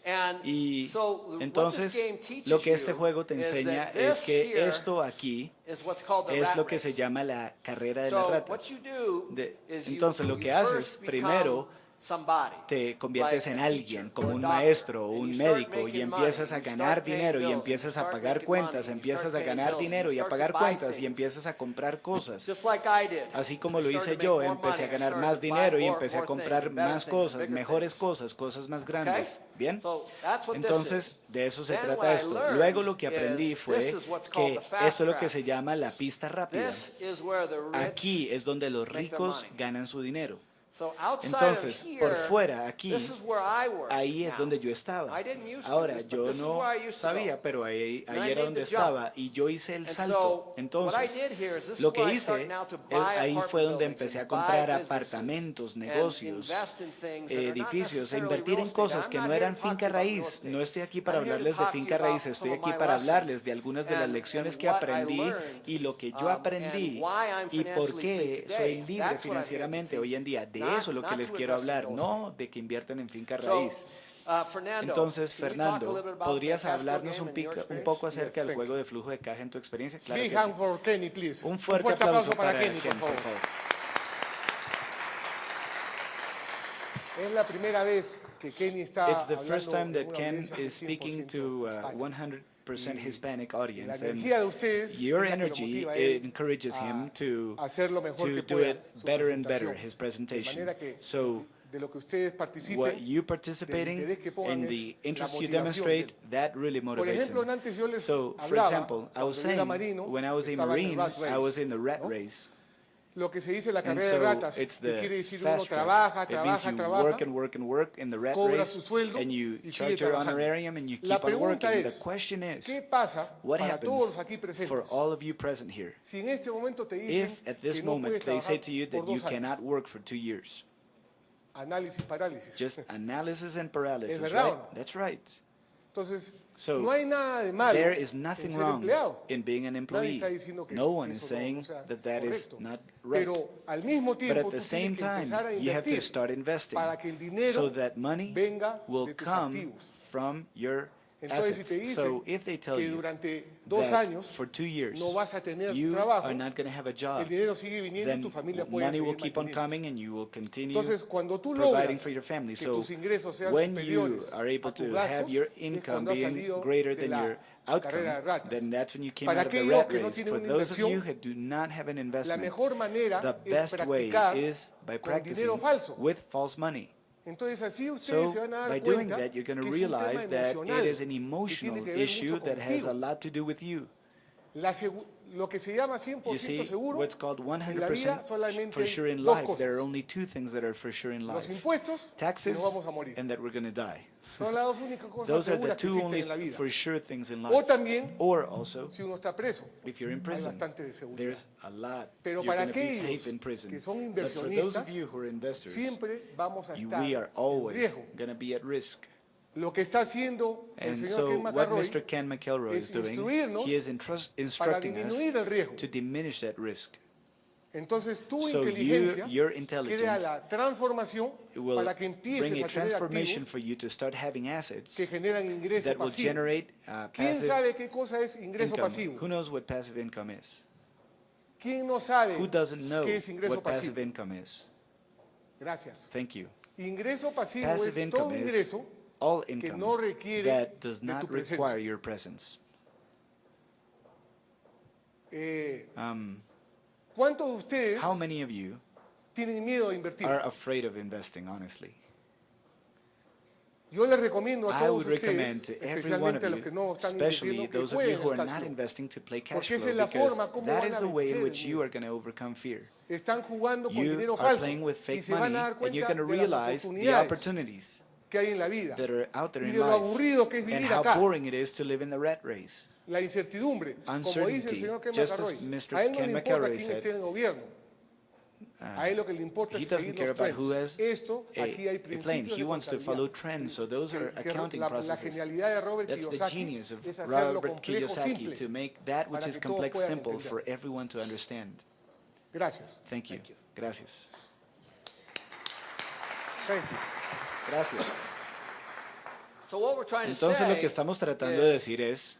And Y so what this entonces, game teaches lo que este you juego te is that enseña this es que here esto aquí is what's called the es rat lo que race. se llama la carrera de las So what ratas. you do is Entonces, lo you que first haces become primero, somebody, te conviertes like en a alguien, teacher como or un a doctor, maestro o and un you start médico y making empiezas money, a you ganar start paying dinero y bills, empiezas you a start pagar making cuentas, money, you empiezas start a paying ganar bills, dinero you y a start to pagar buy cuentas y things. empiezas a comprar cosas. Just like I did. Así como I lo started hice to yo, make more empecé a money, I ganar started más to buy dinero y more empecé a things, comprar better más things, cosas, bigger mejores things. cosas más Okay? grandes. ¿Bien? So that's what this Entonces, is. de eso se Then trata what I esto. learned Luego lo que aprendí is fue this is what's called que the fast esto es lo que track. se llama la pista rápida. This is where the rich Aquí es donde los make their ricos money. ganan su dinero. So outside Entonces, of here, por fuera, aquí, this is where I work ahí es now. donde yo estaba. I didn't used to Ahora, this, but yo this is no where I used to sabía, go. pero ahí And I era made donde the jump. estaba y yo hice el And salto. so, what I Entonces, did here is this is lo que where I start hice, now to buy ahí apartment fue donde buildings empecé a and buy comprar businesses apartamentos, and negocios, invest in things that are not edificios, e necessarily invertir real en estate. cosas I'm que not no here eran to talk finca to you about real raíz. estate. No estoy aquí para I'm here to hablarles de talk to you finca about raíz, some estoy of aquí my para lessons hablarles de algunas de las and lecciones que what I aprendí learned, y lo que yo and aprendí why I'm y por financially qué free soy today. libre That's what I'm here to financieramente teach hoy en you. día. De Not- eso es lo que not les to quiero invest in hablar, real no de que inviertan en finca So, raíz. Fernando, Entonces, can you talk a Fernando, little bit about ¿podrías the cash flow hablarnos game un, and your un experience? poco acerca del thank juego de flujo de caja en tu experiencia? Claro Big que hand sí. for Kenny, please. Un fuerte aplauso para Kenny, Ken, por favor. Es la primera vez que Kenny está It's the first time hablando en that una Ken audiencia is speaking 100% to a hispana. 100% Hispanic La audience, energía de and ustedes your es la que lo energy motiva a él encourages him to hacer lo mejor que do pueda it su better and better, presentación. his De presentation. manera que So de lo que ustedes what participen, you participating interés que pongan and es the la interest you motivación demonstrate, de that really por motivates ejemplo, him. antes yo les So, for hablaba, example, I was cuando yo era saying, marino, when I was a estaba en el Marine, rat race, I was in the rat ¿no? race. Lo que se dice la And carrera de so ratas, it's que the quiere decir uno fast track. trabaja, It means trabaja, you trabaja, work and work and work in the rat cobra race, su sueldo and you y sigue charge your trabajando. honorarium and you La keep on pregunta working. es, The question is, ¿qué pasa what para todos los happens aquí for presentes? all of you present here Si en este momento te dicen if at this que no moment puedes they say trabajar to you por that you 2 años? cannot work for 2 years? Análisis, parálisis. Just analysis and paralysis, ¿Es verdad right? o no? That's right. Entonces, So, no hay nada de malo There is en nothing ser wrong empleado. in being an Nadie employee. está diciendo que No one is eso no saying sea that that is correcto. not right. Pero al mismo But tiempo at tú the same tienes que empezar a time, you have to invertir start investing para que el dinero so that money venga will de tus come activos. from your Entonces, si assets. te dicen So if they tell que you durante 2 that años for 2 years no vas a tener you trabajo, are not going to have a el job, dinero sigue viniendo y then tu familia puede money will seguir keep on manteniéndose. coming and you will continue Entonces, cuando tú providing logras for your family. que So tus ingresos sean when you superiores are able a tus to gastos, have your es income cuando has being salido greater de than la your outcome, carrera de ratas. then that's when you came Para out of the aquellos rat que no race. tienen For una those of you inversión, who do not have an La investment, mejor manera the es best way practicar is by con practicing dinero falso. with false money. Entonces así ustedes So se van a by dar doing cuenta that, you're going que to es un tema realize that emocional it is an que tiene emotional que ver issue mucho that has a contigo. lot to do with you. lo que se llama You 100% see, seguro, what's called en la vida 100% solamente for sure in hay dos life, there are cosas. only two things that are for sure in Los life. impuestos y Taxes nos vamos a morir. and that we're going to die. Son las dos únicas cosas Those are the seguras que two existen only en la vida. for sure things in O life. también, Or also, si uno está preso, if you're in hay prison, bastante de seguridad. there's a lot. Pero You're para going to be aquellos safe in prison. que son But for those inversionistas, of you who are investors, siempre vamos a estar we are en always riesgo. going to be at risk. Lo que está haciendo el And señor so Ken what McElroy Mr. Ken McElroy is es doing, instruirnos he is para instructing us disminuir el riesgo. to diminish that risk. Entonces tu So inteligencia your crea intelligence la transformación will para que empieces bring a a tener transformation activos for you to start having assets que generan ingreso that will pasivo. generate ¿Quién passive sabe qué cosa es ingreso income. pasivo? Who knows what passive income is? ¿Quién no sabe Who doesn't know qué es ingreso what pasivo? passive income is? Gracias. Thank you. Ingreso pasivo Passive es todo income is ingreso all que income no requiere that does de not tu presencia. require your presence. ¿Cuántos de ustedes How many of you tienen miedo de invertir? are afraid of investing, honestly? Yo les recomiendo a I todos would recommend ustedes, to every one especialmente of a los you, que no están especially invirtiendo, que those of you jueguen who el are not cash flow. investing, to play cash Porque esa flow, es la because forma como that van is a the way in vencer el which you miedo. are going to overcome fear. Están jugando con You dinero are falso playing with y fake se van money, a dar and you're cuenta going to de las realize the oportunidades opportunities que hay en la vida that are out there y in de lo life, aburrido que es and vivir how acá. boring it is to live in the rat race. La incertidumbre, como dice el Uncertainty, señor Ken just as McElroy, Mr. a él no Ken le importa McElroy quién said, esté en el gobierno. A él lo que le importa he es doesn't seguir care los about who trends. has Esto, aquí hay a plane. principios He de wants to follow contabilidad. trends, so those are accounting La processes. genialidad de Robert That's the Kiyosaki genius of es hacer lo Robert complejo Kiyosaki, simple. to make that which para is que todos complex puedan simple entender. for everyone to understand. Gracias. Thank you. Gracias. Thank you. Gracias. So what we're trying to Entonces lo say que estamos tratando de is, decir es,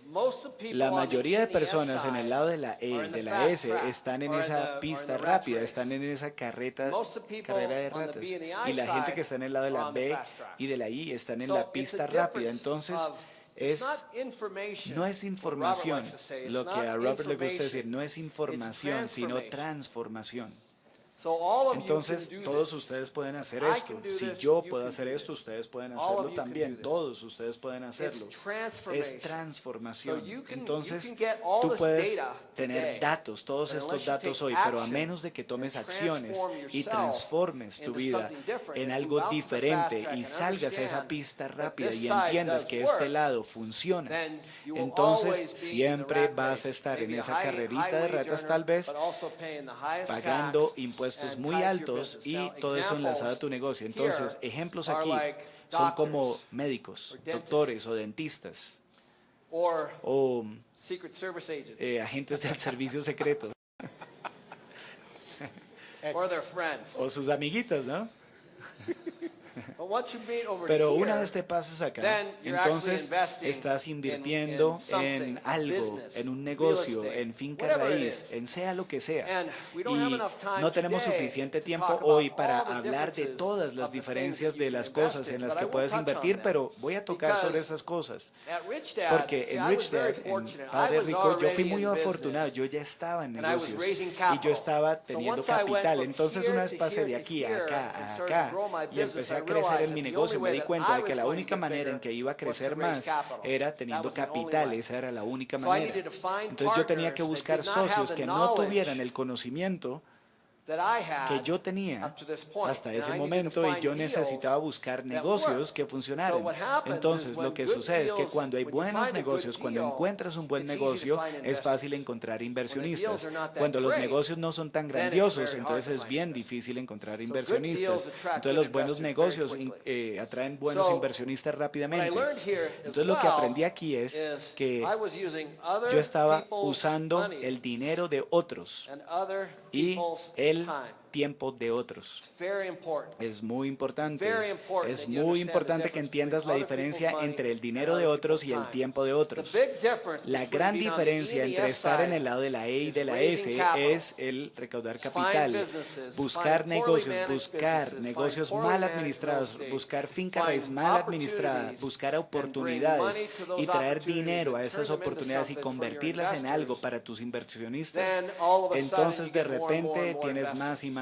most of the people la on the mayoría de NES personas en el side lado de la are E, in de the la fast S, track, están en or in esa the- or pista in the rat rápida, race. están en esa carrera, Most of the people carrera de on the ratas. B and the I Y la gente side que está en el lado de are la on the B fast track. y de la I están en So la it's a pista rápida. difference Entonces, of- it's es, not information, no es what Robert información, likes to say. It's lo que not a Robert le gusta decir, information, no es información, it's sino transformation. transformación. So all of you Entonces, can do todos this. ustedes pueden hacer I esto. can do Si this, yo you puedo can hacer do esto, this. ustedes pueden All of hacerlo you can también. do this. Todos ustedes pueden hacerlo. It's transformation. Es transformación. So you can Entonces, get all tú this puedes data tener today, datos, todos but estos unless you datos take hoy, pero a action menos de que tomes and acciones transform y yourself transformes tu into vida something different en and algo move out to the fast diferente track y and salgas a esa understand pista that rápida this y side entiendas does que este work, lado funciona, then you will entonces always be in the siempre rat vas a race. estar en Maybe a esa high carrerita de wage ratas earner, tal vez, but also paying the highest pagando tax impuestos and muy tied to your altos business. y Now, todo eso enlazado a tu examples negocio. Entonces, here ejemplos are aquí like son como doctors médicos, or dentists. doctores o dentistas or o Secret Service agents agentes del servicio secreto or their friends. o sus amiguitas, ¿no? But once you meet over Pero here, una vez te pases acá, then you're actually entonces investing estás in invirtiendo something, en a algo, business, en un real negocio, estate, en finca whatever it raíz, is. en sea lo que sea. And we Y don't have enough time no tenemos today suficiente to tiempo talk about hoy para all the hablar de differences todas las of the things diferencias that you de can las invest cosas in, en las but I que will puedes touch on invertir, them. pero voy a tocar sobre Because esas cosas. At Rich Dad, Porque see, en I Rich was very Dad, en fortunate. I Padre was Rico, yo fui already muy in afortunado, business, yo ya estaba en and I was negocios raising y yo capital. estaba So teniendo once I went capital. from Entonces here una vez to pasé here de to aquí here a acá and a started to acá grow my y business, empecé I a crecer realized en mi that the negocio. only Me way di that cuenta I de que was la going to única get manera en bigger que iba a was to crecer raise más capital. era That teniendo was the only capital, way. esa era la única So I manera. needed to find Entonces yo tenía que partners buscar that did not have socios the que no knowledge tuvieran el conocimiento that I had que yo tenía up to this point. hasta And ese I needed to momento y find yo deals necesitaba buscar that negocios worked. que funcionaran. So what happens Entonces is lo when que good sucede es que deals, cuando hay when you buenos find a good negocios, cuando deal, encuentras un buen it's easy to negocio, find es investors. fácil encontrar deals inversionistas. are not that Cuando los great, negocios no son tan then it's grandiosos, very hard entonces to es find bien investors. difícil encontrar good inversionistas. deals attract Entonces good los buenos investors negocios very quickly. atraen buenos So, inversionistas What I rápidamente. learned here as Entonces lo que well aprendí aquí es is que I was using other yo estaba people's usando money el dinero de otros and other y people's el time. tiempo de otros. It's very important. Es muy importante. Very important Es that you muy understand importante the que difference entiendas la between other diferencia people's entre money el dinero and de other otros y people's el time. tiempo de otros. The big difference La between gran being on the diferencia E and the entre S estar en side el lado de la E y is de la raising S capital. es el recaudar Find capital, businesses, buscar find poorly negocios, managed buscar businesses, negocios find mal poorly managed administrados, real estate, buscar finca find raíz mal administrada, opportunities, buscar and bring oportunidades money to those y traer opportunities dinero a and esas turn them into oportunidades y something for your convertirlas en algo investors. para tus inversionistas. Then all of a sudden Entonces you de get more and more repente and more tienes más y investors.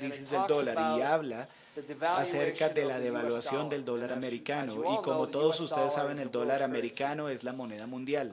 crisis del dólar y habla acerca de la devaluación del dólar americano. Y como todos ustedes saben, el dólar americano es la moneda mundial.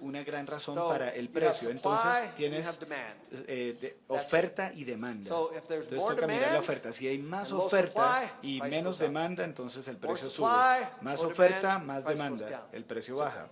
una gran razón So, para el you have precio. Entonces supply, you tienes have demand. oferta y demanda. So, if there's Entonces more toca mirar la demand oferta. Si hay más and low oferta supply, y price menos goes up. demanda, entonces el More precio sube. supply, Más more oferta, demand, más price goes demanda, down. el precio So, baja.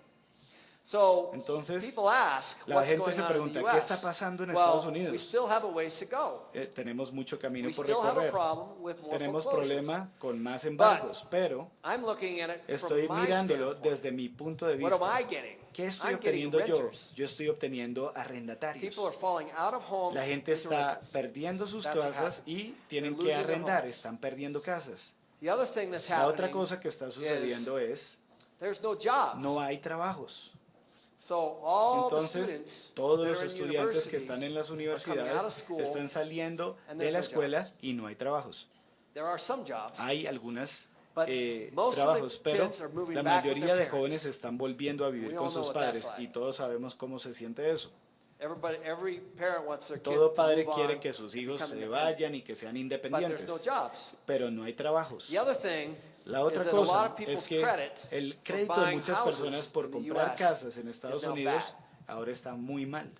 So Entonces, people ask, la what's gente going se on in pregunta, the ¿qué US? está pasando en Well, Estados we Unidos? still have a ways to go. Tenemos mucho camino We por still have a recorrer. problem with more Tenemos foreclosures. problema con más embargos, pero I'm looking at it estoy from my mirándolo standpoint. desde mi punto de What am I vista. getting? ¿Qué estoy I'm getting obteniendo yo? renters. Yo estoy obteniendo arrendatarios. People are falling out of homes La gente into está rentals. perdiendo sus That's what casas happened. y tienen They're que losing their arrendar, homes. están perdiendo casas. The other thing that's La otra happening, cosa que está sucediendo es, there's no jobs. no hay trabajos. So all the Entonces, students todos that los are in estudiantes que university están en las coming out universidades of school están saliendo and de there's la no escuela jobs. y no hay trabajos. There are some jobs. Hay algunos But most of the trabajos, pero kids are moving la back with mayoría their de parents. jóvenes están volviendo a vivir We con all know sus what that's padres y like. todos sabemos cómo se siente eso. Every parent wants their kid Todo to padre move quiere on, que sus hijos become se independent. vayan y que sean But there's no independientes, jobs. pero no hay trabajos. The other thing La otra is that a lot cosa of people's es que credit el for crédito de buying muchas houses personas por in the comprar US casas en is Estados now Unidos bad. ahora está muy mal.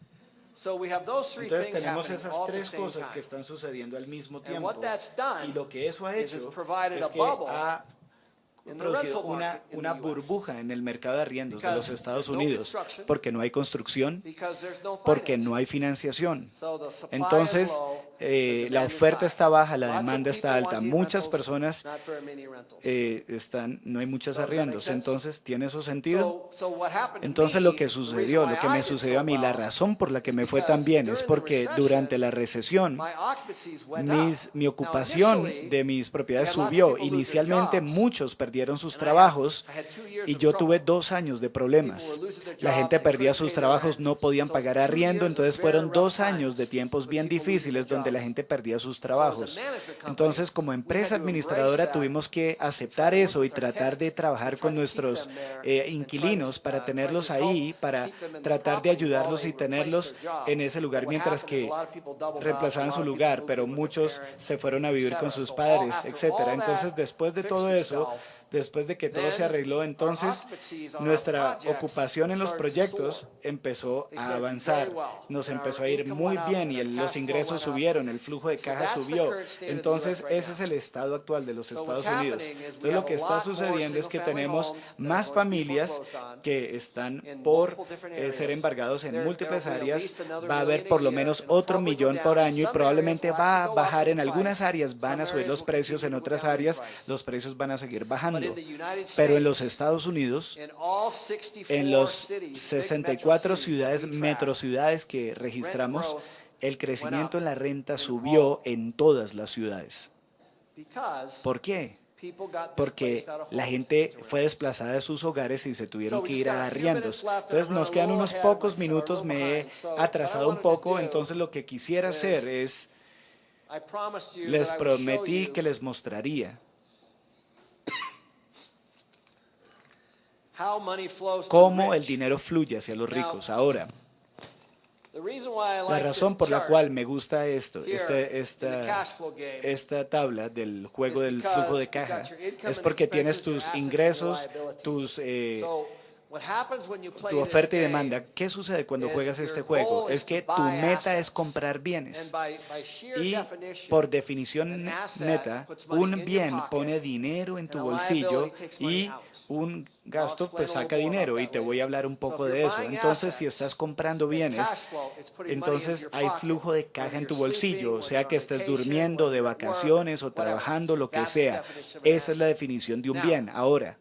So we have those three Entonces things tenemos happening esas all at the tres same cosas time. que están sucediendo al mismo And tiempo. what that's done Y lo que eso ha is hecho it's provided es a que bubble ha in the producido rental market in una the US. burbuja en el mercado de arriendos de los Because Estados there's no Unidos construction, porque no hay construcción, Because there's no porque finance. no hay financiación. So the supply Entonces, is low, the la demand is oferta high. está baja, la Lots of demanda está people alta. wanting Muchas rentals, personas not very many rentals. no hay muchos So does that make arriendos. sense? Entonces, ¿tiene eso sentido? So what happened to Entonces me, lo que the sucedió, reason lo que why I me did sucedió a so mí, la well razón por la que me fue because tan bien es during the porque recession, durante la recesión my occupancies went mi up. ocupación Now, initially, de mis propiedades I had lots of subió. people lose their Inicialmente jobs, muchos perdieron sus and trabajos I had 2 years y of yo tuve trouble. 2 años de problemas. People were losing their La jobs, gente they perdía couldn't sus pay their trabajos, rent. no podían So pagar 2 arriendo, years of entonces very fueron rough 2 times años de tiempos for bien people losing difíciles their donde la jobs. gente perdía sus So as a trabajos. management company, Entonces, como we had empresa to embrace administradora that, tuvimos que aceptar try to work eso y with our tratar de tenants, trabajar try con to keep nuestros them there, and inquilinos try para to tenerlos help ahí, para keep them in the tratar de property while ayudarlos they y replace tenerlos their jobs. en ese lugar What mientras happened que is a lot of people doubled up, reemplazaban a su lot of lugar, people pero moved in with their muchos parents, se fueron a vivir con etc. sus So padres, after etcétera. all Entonces, that después de fixed todo eso, itself, después de que todo se then arregló, our entonces occupancies on our nuestra projects ocupación en los started to proyectos soar. empezó They a started avanzar, very well, nos and our empezó a ir income muy went up, bien and y our los cash flow ingresos went up. subieron, el flujo de So caja that's the subió. current state of the Entonces, US right ese now. es el estado actual de los So Estados what's Unidos. happening is we Entonces, lo have que a está lot more sucediendo es que single-family tenemos homes that más are going to be familias foreclosed on que están in por multiple different ser areas. embargados en múltiples There will be at áreas. least another Va a haber million por a lo year, menos and it'll otro probably go millón down. por In año y some probablemente areas will va a actually go up bajar in en algunas price. áreas, van a Some subir areas los will precios, en continue to go otras down in áreas price. los precios van a seguir But bajando. in the United Pero en los States, Estados Unidos, in all 64 en los cities, big 64 metro cities ciudades, that we track, metrociudades que rent registramos, growth el crecimiento en la renta in subió all. en todas las ciudades. because ¿Por qué? people got Porque displaced out of la homes gente to rent. fue desplazada de sus hogares y se tuvieron So we que just ir got a a few arriendos. minutes left, and Entonces I'm nos running quedan a unos little ahead of pocos myself, a minutos, little me he behind. So what I atrasado un wanted to poco, do entonces lo que quisiera is hacer es, I promised you les that I would show prometí you que les mostraría how money flows to cómo the el rich. dinero fluye hacia los ricos. Ahora, The reason why I la like razón this por la chart cual me gusta esto, here in the cash flow game esta tabla del juego is del because flujo de you've caja got your income es and porque tienes expenses, your tus assets and your ingresos, liabilities. tus, So, what happens when you play tu this oferta y game, demanda. ¿Qué sucede cuando is juegas your este goal juego? is Es que to tu buy meta assets. es comprar And bienes. by sheer Y definition, por definición an asset neta, puts money in un your bien pocket, pone dinero en tu and a bolsillo liability takes money y out. un gasto explain pues a saca little more dinero about y that te voy a later. hablar un So poco if de you're eso. buying Entonces, si assets, estás comprando the bienes, cash flow, it's putting money into entonces your hay pocket, flujo de whether caja en you're tu sleeping, bolsillo, whether sea you're que on estés vacation, durmiendo whether de you're at work, vacaciones o whatever. trabajando, lo que That's the sea. definition of an Esa es la asset. definición de un Now, bien. Ahora,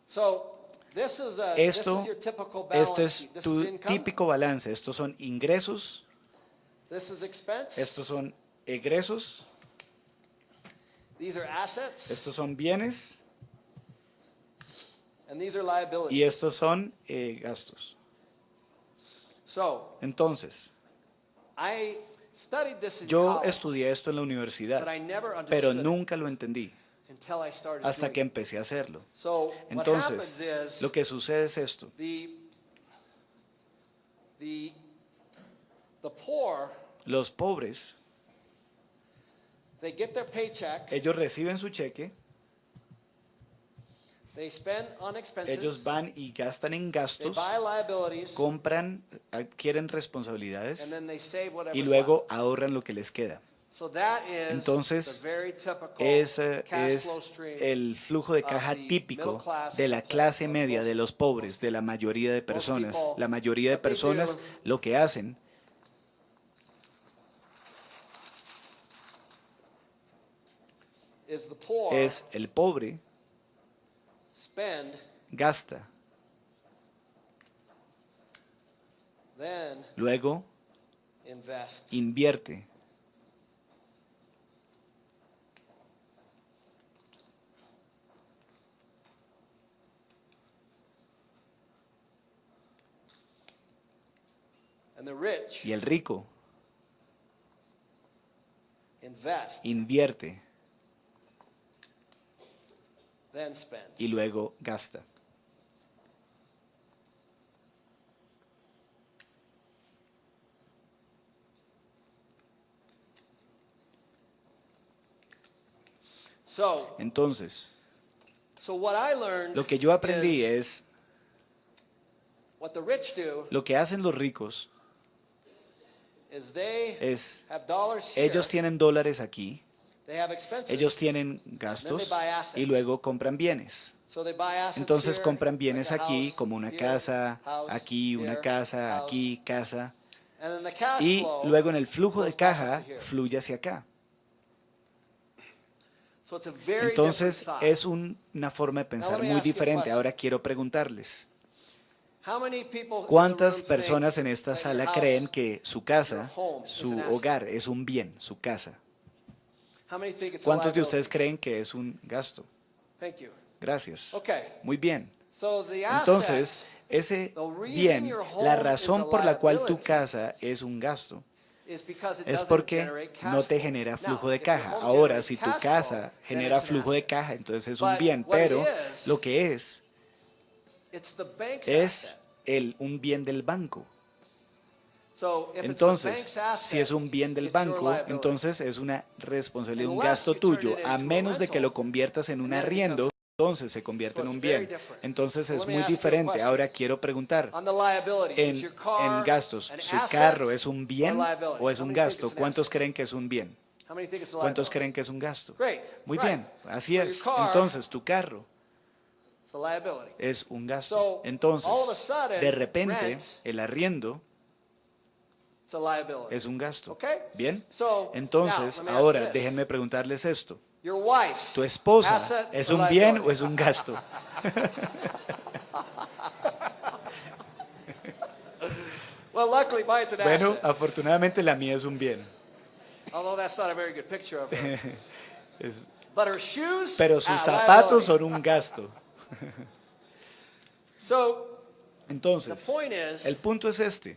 So, this is esto, your typical este balance es sheet. This tu is income. típico balance. Estos son ingresos, This is expense. estos son egresos, These are assets. estos son bienes And these are liabilities. y estos son gastos. So, Entonces, I studied this in yo college, estudié esto en la but universidad, I never pero understood it nunca lo entendí until I started hasta doing que it. empecé a hacerlo. So, what Entonces, happens is lo que sucede es esto. the poor, Los pobres, they get their paycheck, ellos reciben su cheque, they spend on expenses, ellos van y gastan en they gastos, buy liabilities, compran, adquieren responsabilidades and then they save whatever's y luego left. ahorran lo que les queda. So that is Entonces, the very typical ese cash es flow stream. el flujo de caja típico de la clase media, de los pobres, de la mayoría de personas. La mayoría de personas lo que hacen Is the poor es el pobre spend, gasta, then luego invest. invierte. And the rich Y el rico invest, invierte then spend. y luego gasta. So, Entonces, what I learned lo que yo aprendí is es what the rich do lo que hacen los ricos is they es have dollars here, ellos tienen dólares aquí, they have expenses, ellos tienen gastos y luego compran bienes. so they buy assets Entonces here, compran like bienes a aquí, house como una here, casa, house aquí, una here, casa, house. aquí, casa. And then the cash Y flow luego en el flujo de goes back caja into here. fluye hacia acá. So it's a very Entonces different thought. es una forma de pensar let me muy ask you a diferente. question. Ahora quiero preguntarles, How many people in the ¿cuántas room personas think en esta that sala your house- creen que su casa, your home is su an asset? hogar es un bien, su casa? How many think it's a ¿Cuántos de liability? ustedes creen que es un gasto? Thank you. Gracias. Okay. Muy bien. So the Entonces, asset ese the reason bien, your home la is a razón por la cual tu liability casa es un gasto, is because it es doesn't porque generate cash no te flow. genera Now, flujo de if your caja. home Ahora, generates si tu cash casa flow, then genera it's an flujo de asset. caja, entonces es un But bien, what it pero is, lo que es It's the bank's es asset. un bien del banco. So if it's the Entonces, bank's asset, si es un bien del it's your banco, liability. entonces es una responsabilidad, un Unless gasto you turn tuyo, it a into a menos de que lo rental, conviertas en un and then it arriendo, entonces se convierte en So un it's very bien. different. Entonces So es let me muy ask you a diferente. question. Ahora quiero preguntar, On the liability, is en your car gastos, an ¿su asset carro es un bien or liability? o es How un many think gasto? it's an ¿Cuántos asset? creen que es un bien? How many think it's a ¿Cuántos liability? creen que es un gasto? Great. Muy Right. bien, así So es. your car Entonces tu carro is a liability. es un gasto. So, Entonces, all of a sudden, de repente, rent el arriendo It's a liability. es un gasto. Okay? ¿Bien? So, Entonces, now, let me ask ahora this. déjenme preguntarles esto. Your wife, ¿Tu esposa asset es or un bien liability? o es un gasto? Well, luckily mine's an Bueno, asset. afortunadamente la mía es un bien. Although that's not a very good picture of her. Es- But her shoes, pero sus liability. zapatos son un gasto. So, the Entonces, point is, el punto es este.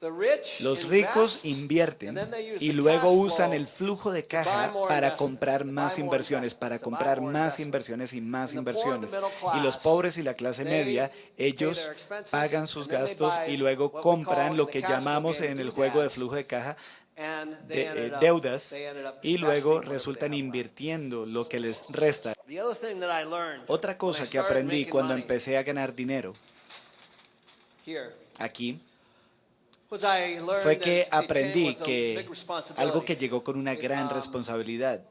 the rich Los ricos invest, invierten and then they use y the luego cash usan flow el flujo de buy caja more para investments, comprar to buy más more inversiones, investments, para to buy comprar more más investments. inversiones y más And the poor and the inversiones. middle Y los class, pobres y la clase they media, pay ellos their expenses, pagan sus and then they gastos buy y luego what we compran call lo in the que cash flow llamamos game en el juego de doodads, flujo de caja and they ended up- deudas they ended up y investing luego whatever they resultan have left. invirtiendo lo que les resta. The other thing that I learned Otra when I cosa que started aprendí making cuando money empecé a ganar dinero here aquí was I learned fue that que it came aprendí with a que big responsibility. algo que llegó con una gran Um, responsabilidad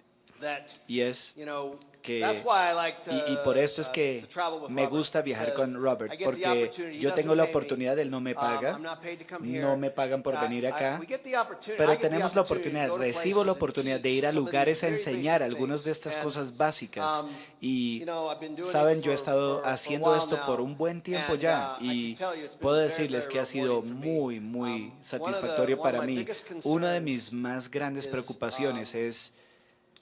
that, y es you know, que that's why I like to, y por esto es to que travel with me Robert, gusta viajar because con Robert, I get the porque opportunity. He yo doesn't tengo la pay me. oportunidad, él no me paga, I'm not paid to come here. no me pagan por venir acá, we get the opportunity- I pero get the tenemos la opportunity to oportunidad, go to recibo la places and oportunidad de teach ir a some of these lugares a very enseñar basic algunas de things. estas And, cosas básicas y, you know, I've been doing saben, it yo he for estado a haciendo while esto por now, un buen tiempo and, ya I y can tell you it's been puedo very, decirles very que ha sido rewarding for me. muy One satisfactorio of para my mí. biggest Una de concerns mis más grandes is, preocupaciones es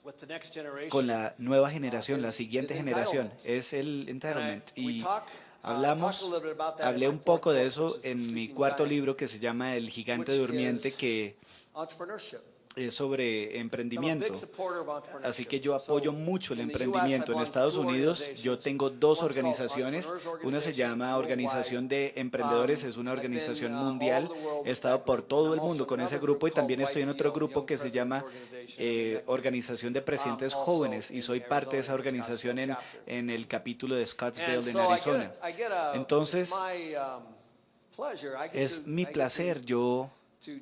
with the next generation. con la nueva generación, la is siguiente entitlement. generación, es el entitlement. And we Y talk- hablamos, talked a little bit about that hablé in my un poco fourth de book, eso which is The en mi Sleeping cuarto Giant, libro que se llama El Gigante which Durmiente, is que entrepreneurship. es sobre So I'm a emprendimiento. big supporter of entrepreneurship. Así que yo apoyo So, mucho el in the US, emprendimiento. I En belong to Estados two Unidos yo organizations. tengo dos One's called organizaciones. Entrepreneurs Una se llama Organization, Organización de Emprendedores, es una I've been, organización all mundial. over the world He with estado that por group. todo And el I'm mundo also con in ese another grupo y group called también estoy en otro YPO, grupo Young que se Presidents llama Organization. Organización de Presidentes also Jóvenes y in soy parte de esa Arizona, in the organización Scottsdale chapter. en el capítulo de And Scottsdale en so Arizona. it's Entonces, my, pleasure. I get es to- mi I get placer yo to,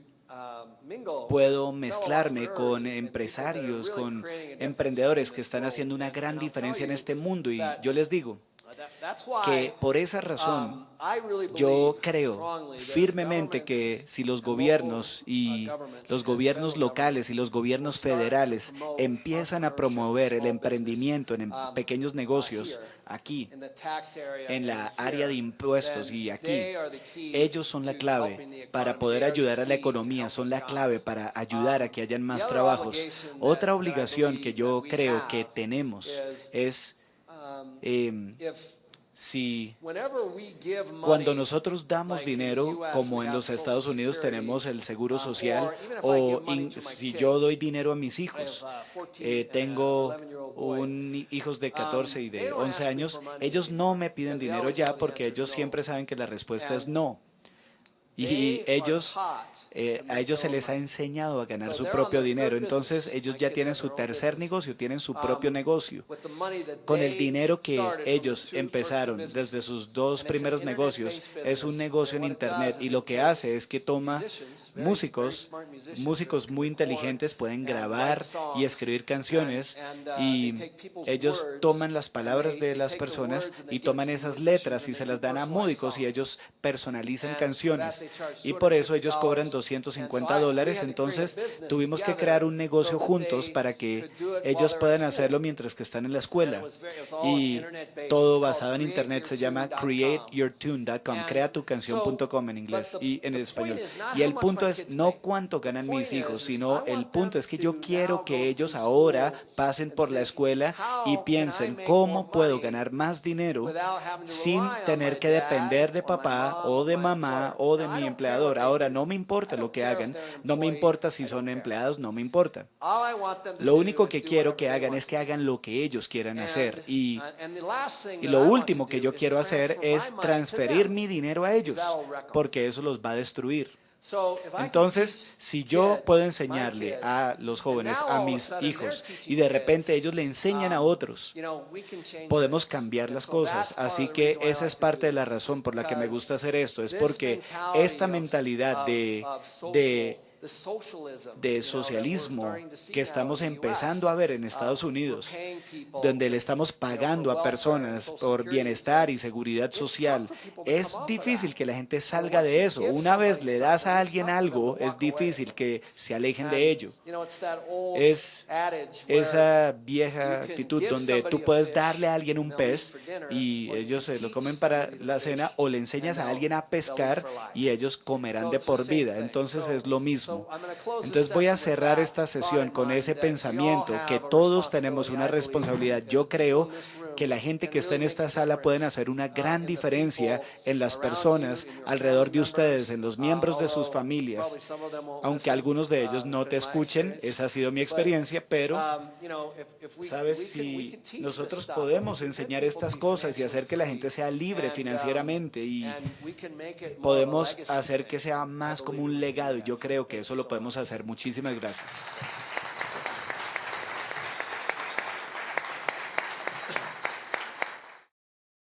puedo mezclarme con empresarios, con emprendedores que están haciendo una gran diferencia en este mundo. Y yo les digo que por esa razón yo creo firmemente que si los gobiernos y los gobiernos locales y los gobiernos federales empiezan a promover el emprendimiento en pequeños negocios aquí, en la área de impuestos y aquí, ellos son la clave para poder ayudar a la economía, son la clave para ayudar a que hayan más trabajos. Otra obligación que yo creo que tenemos es si cuando nosotros damos dinero, como en los Estados Unidos tenemos el seguro social, o si yo doy dinero a mis hijos, tengo hijos de 14 y de 11 años, ellos no me piden dinero ya porque ellos siempre saben que la respuesta es no. Y a ellos se les ha enseñado a ganar su propio dinero. Entonces ellos ya tienen su tercer negocio, tienen su propio negocio. Con el dinero que ellos empezaron desde sus dos primeros negocios, es un negocio en Internet. Y lo que hace es que toma músicos muy inteligentes, pueden grabar y escribir canciones. Y ellos toman las palabras de las personas y toman esas letras y se las dan a músicos y ellos personalizan canciones. Y por eso ellos cobran $250. Entonces tuvimos que crear un negocio juntos para que ellos puedan hacerlo mientras que están en la escuela. Y todo basado en Internet, se llama createyourtune.com, creatucanción.com en inglés y en español. Y el punto es no cuánto ganan mis hijos, sino el punto es que yo quiero que ellos ahora pasen por la escuela y piensen cómo puedo ganar más dinero sin tener que depender de papá o de mamá o de mi empleador. Ahora, no me importa lo que hagan, no me importa si son empleados, no me importa. Lo único que quiero que hagan es que hagan lo que ellos quieran hacer. Y lo último que yo quiero hacer es transferir mi dinero a ellos, porque eso los va a destruir. Entonces, si yo puedo enseñarle a los jóvenes, a mis hijos, y de repente ellos le enseñan a otros, podemos cambiar las cosas. Así que esa es parte de la razón por la que me gusta hacer esto, es porque esta mentalidad de socialismo que estamos empezando a ver en Estados Unidos, donde le estamos pagando a personas por bienestar y seguridad social, es difícil que la gente salga de eso. Una vez le das a alguien algo, es difícil que se alejen de ello. Es esa vieja actitud donde tú puedes darle a alguien un pez y ellos se lo comen para la cena, o le enseñas a alguien a pescar y ellos comerán de por vida. Entonces es lo mismo. Entonces voy a cerrar esta sesión con ese pensamiento que todos tenemos una responsabilidad. Yo creo que la gente que está en esta sala pueden hacer una gran diferencia en las personas alrededor de ustedes, en los miembros de sus familias. Aunque algunos de ellos no te escuchen, esa ha sido mi experiencia, pero, ¿sabes? Si nosotros podemos enseñar estas cosas y hacer que la gente sea libre financieramente y podemos hacer que sea más como un legado, yo creo que eso lo podemos hacer. Muchísimas gracias.